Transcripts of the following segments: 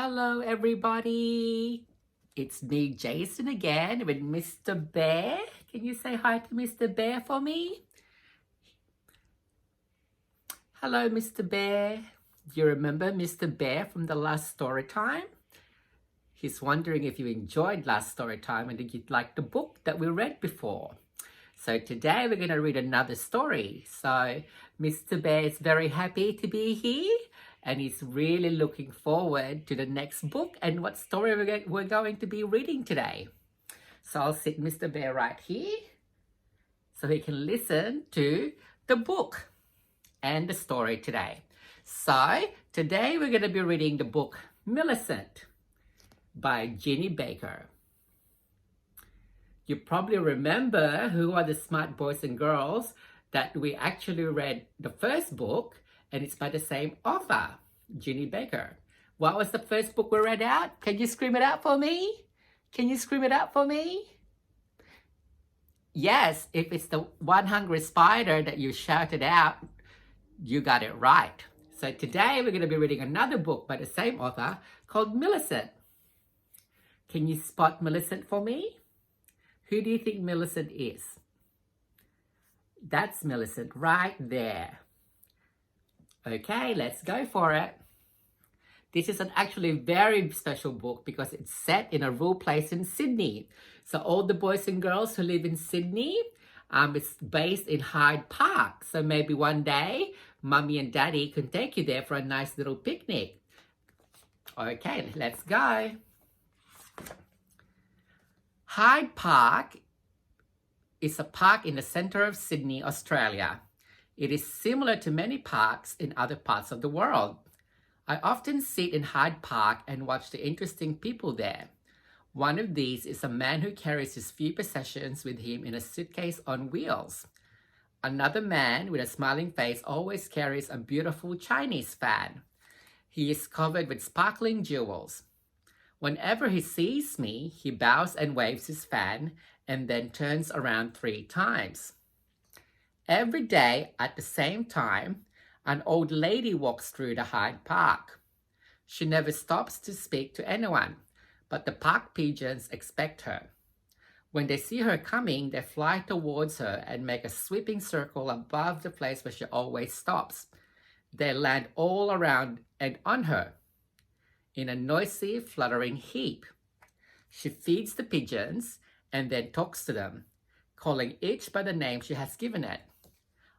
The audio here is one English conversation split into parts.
Hello, everybody. It's me, Jason, again with Mr. Bear. Can you say hi to Mr. Bear for me? Hello, Mr. Bear. Do you remember Mr. Bear from the last story time? He's wondering if you enjoyed last story time and did you like the book that we read before. So today we're going to read another story. So Mr. Bear is very happy to be here and he's really looking forward to the next book and what story we're going to be reading today. So I'll sit Mr. Bear right here so he can listen to the book and the story today. So today we're going to be reading the book Millicent by Jeannie Baker. You probably remember who are the smart boys and girls that we actually read the first book, and it's by the same author, Jeannie Baker. What was the first book we read out? Can you scream it out for me? Can you scream it out for me? Yes, if it's the One Hungry Spider that you shouted out, you got it right. So today we're going to be reading another book by the same author called Millicent. Can you spot Millicent for me? Who do you think Millicent is? That's Millicent right there. Okay, let's go for it. This is an actually very special book because it's set in a rural place in Sydney. So all the boys and girls who live in Sydney, it's based in Hyde Park. So maybe one day, Mummy and Daddy can take you there for a nice little picnic. Okay, let's go. Hyde Park is a park in the center of Sydney, Australia. It is similar to many parks in other parts of the world. I often sit in Hyde Park and watch the interesting people there. One of these is a man who carries his few possessions with him in a suitcase on wheels. Another man with a smiling face always carries a beautiful Chinese fan. He is covered with sparkling jewels. Whenever he sees me, he bows and waves his fan and then turns around 3 times. Every day at the same time, an old lady walks through the Hyde Park. She never stops to speak to anyone, but the park pigeons expect her. When they see her coming, they fly towards her and make a sweeping circle above the place where she always stops. They land all around and on her in a noisy, fluttering heap. She feeds the pigeons and then talks to them, calling each by the name she has given it.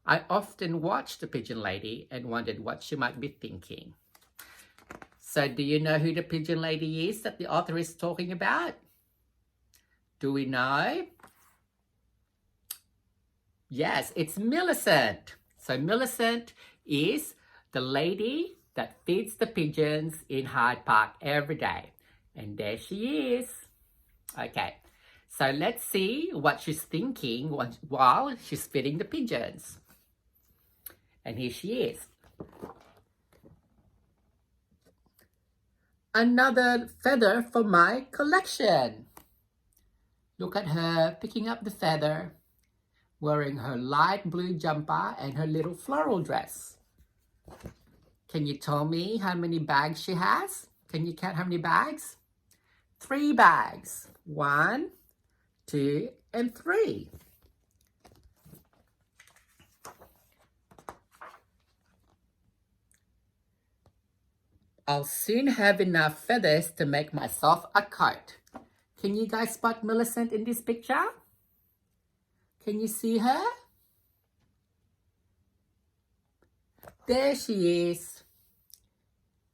I often watched the pigeon lady and wondered what she might be thinking. So do you know who the pigeon lady is that the author is talking about? Do we know? Yes, it's Millicent. So Millicent is the lady that feeds the pigeons in Hyde Park every day. And there she is. Okay, so let's see what she's thinking while she's feeding the pigeons. And here she is. Another feather for my collection. Look at her picking up the feather, wearing her light blue jumper and her little floral dress. Can you tell me how many bags she has? Can you count how many bags? 3 bags. 1, 2, and 3. I'll soon have enough feathers to make myself a coat. Can you guys spot Millicent in this picture? Can you see her? There she is.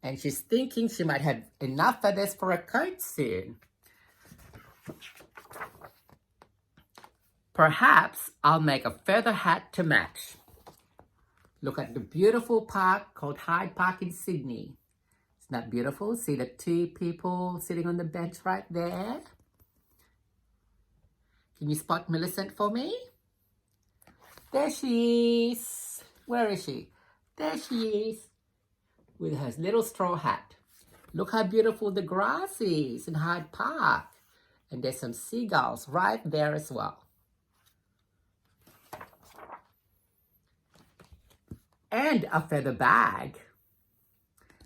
And she's thinking she might have enough feathers for a coat soon. Perhaps I'll make a feather hat to match. Look at the beautiful park called Hyde Park in Sydney. Isn't that beautiful? See the 2 people sitting on the bench right there? Can you spot Millicent for me? There she is. Where is she? There she is. With her little straw hat. Look how beautiful the grass is in Hyde Park. And there's some seagulls right there as well. And a feather bag.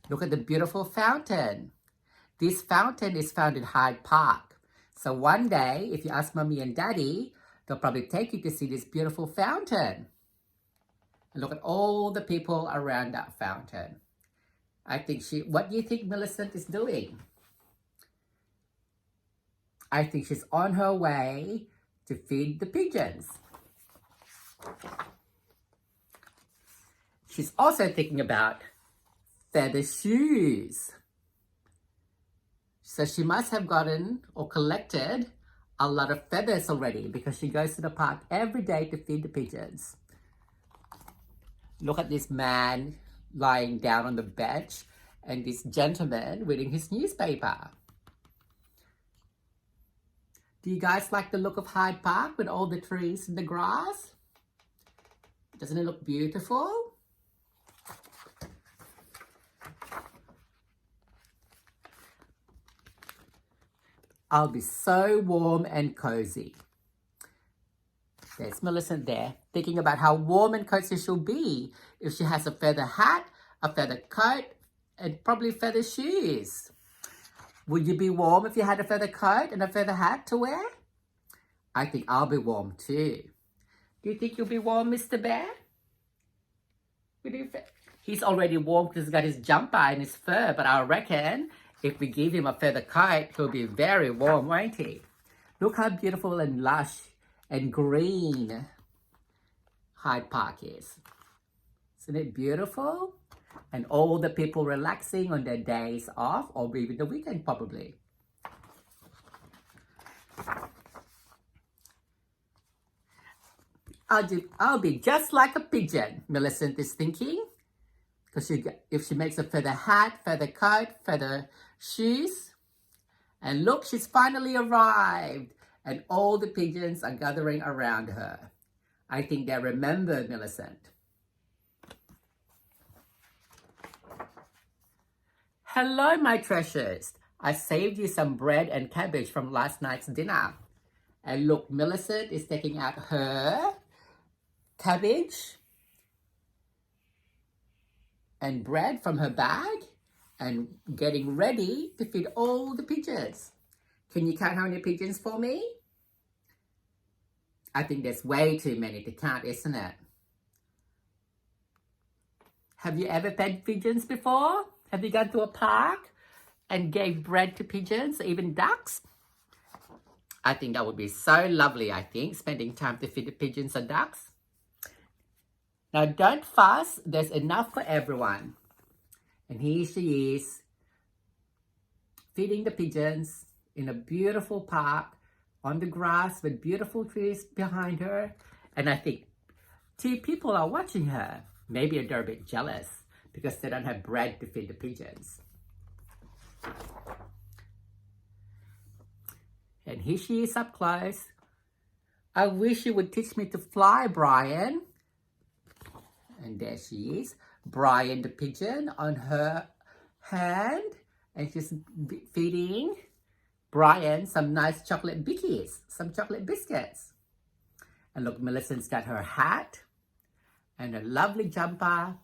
Look at the beautiful fountain. This fountain is found in Hyde Park. So one day, if you ask Mommy and Daddy, they'll probably take you to see this beautiful fountain. And look at all the people around that fountain. What do you think Millicent is doing? I think she's on her way to feed the pigeons. She's also thinking about feather shoes. So she must have gotten or collected a lot of feathers already because she goes to the park every day to feed the pigeons. Look at this man lying down on the bench and this gentleman reading his newspaper. Do you guys like the look of Hyde Park with all the trees and the grass? Doesn't it look beautiful? I'll be so warm and cozy. There's Millicent there, thinking about how warm and cozy she'll be if she has a feather hat, a feather coat, and probably feather shoes. Would you be warm if you had a feather coat and a feather hat to wear? I think I'll be warm too. Do you think you'll be warm, Mr. Bear? He's already warm because he's got his jumper and his fur, but I reckon if we give him a feather coat, he'll be very warm, won't he? Look how beautiful and lush and green Hyde Park is. Isn't it beautiful? And all the people relaxing on their days off or even the weekend probably. I'll be just like a pigeon, Millicent is thinking. Because if she makes a feather hat, feather coat, feather shoes. And look, she's finally arrived. And all the pigeons are gathering around her. I think they remember Millicent. Hello, my treasures. I saved you some bread and cabbage from last night's dinner. And look, Millicent is taking out her cabbage and bread from her bag and getting ready to feed all the pigeons. Can you count how many pigeons for me? I think there's way too many to count, isn't it? Have you ever fed pigeons before? Have you gone to a park and gave bread to pigeons, or even ducks? I think that would be so lovely, spending time to feed the pigeons and ducks. Now, don't fuss. There's enough for everyone. And here she is, feeding the pigeons in a beautiful park on the grass with beautiful trees behind her. And I think 2 people are watching her. Maybe they're a bit jealous because they don't have bread to feed the pigeons. And here she is up close. I wish you would teach me to fly, Brian. And there she is, Brian the pigeon on her hand. And she's feeding Brian some nice chocolate bickies, some chocolate biscuits. And look, Millicent's got her hat and a lovely jumper.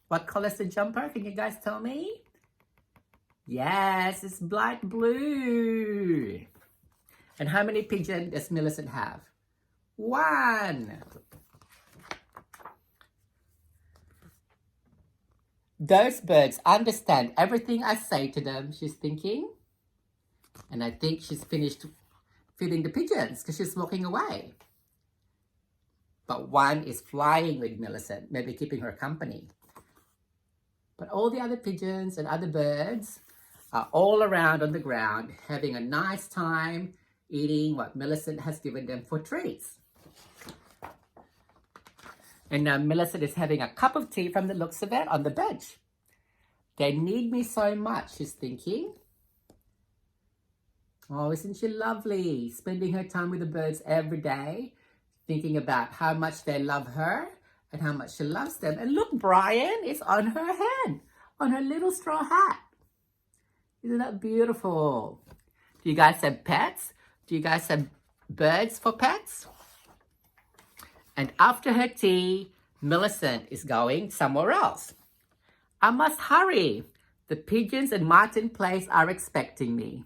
What color is the jumper? Can you guys tell me? Yes, it's bright blue. And how many pigeons does Millicent have? 1. Those birds understand everything I say to them, she's thinking. And I think she's finished feeding the pigeons because she's walking away. But 1 is flying with Millicent, maybe keeping her company. But all the other pigeons and other birds are all around on the ground having a nice time eating what Millicent has given them for treats. And now Millicent is having a cup of tea from the looks of it on the bench. They need me so much, she's thinking. Oh, isn't she lovely? Spending her time with the birds every day, thinking about how much they love her and how much she loves them. And look, Brian is on her head, on her little straw hat. Isn't that beautiful? Do you guys have pets? Do you guys have birds for pets? And after her tea, Millicent is going somewhere else. I must hurry. The pigeons in Martin Place are expecting me.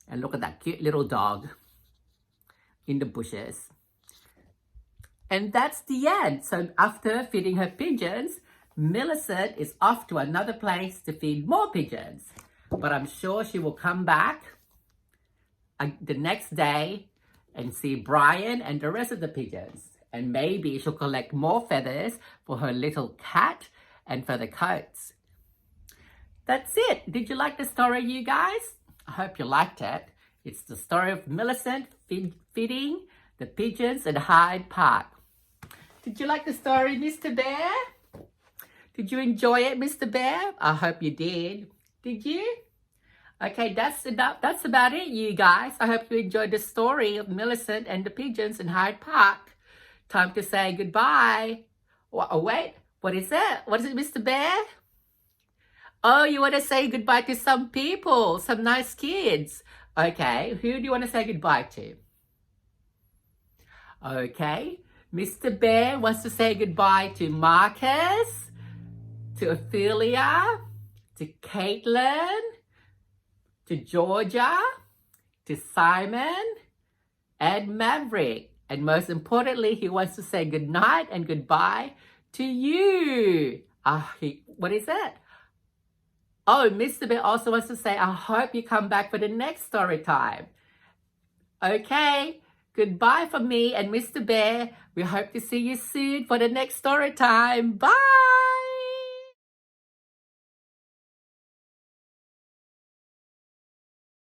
And look at that cute little dog in the bushes. And that's the end. So after feeding her pigeons, Millicent is off to another place to feed more pigeons. But I'm sure she will come back the next day and see Brian and the rest of the pigeons. And maybe she'll collect more feathers for her little cat and for the coats. That's it. Did you like the story, you guys? I hope you liked it. It's the story of Millicent feeding the pigeons at Hyde Park. Did you like the story, Mr. Bear? Did you enjoy it, Mr. Bear? I hope you did. Did you? Okay, that's about it, you guys. I hope you enjoyed the story of Millicent and the pigeons in Hyde Park. Time to say goodbye. Oh, wait, what is that? What is it, Mr. Bear? Oh, you want to say goodbye to some people, some nice kids. Okay, who do you want to say goodbye to? Okay, Mr. Bear wants to say goodbye to Marcus, to Ophelia, to Caitlin, to Georgia, to Simon, and Maverick. And most importantly, he wants to say good night and goodbye to you. What is that? Oh, Mr. Bear also wants to say, I hope you come back for the next story time. Okay, goodbye from me and Mr. Bear. We hope to see you soon for the next story time. Bye!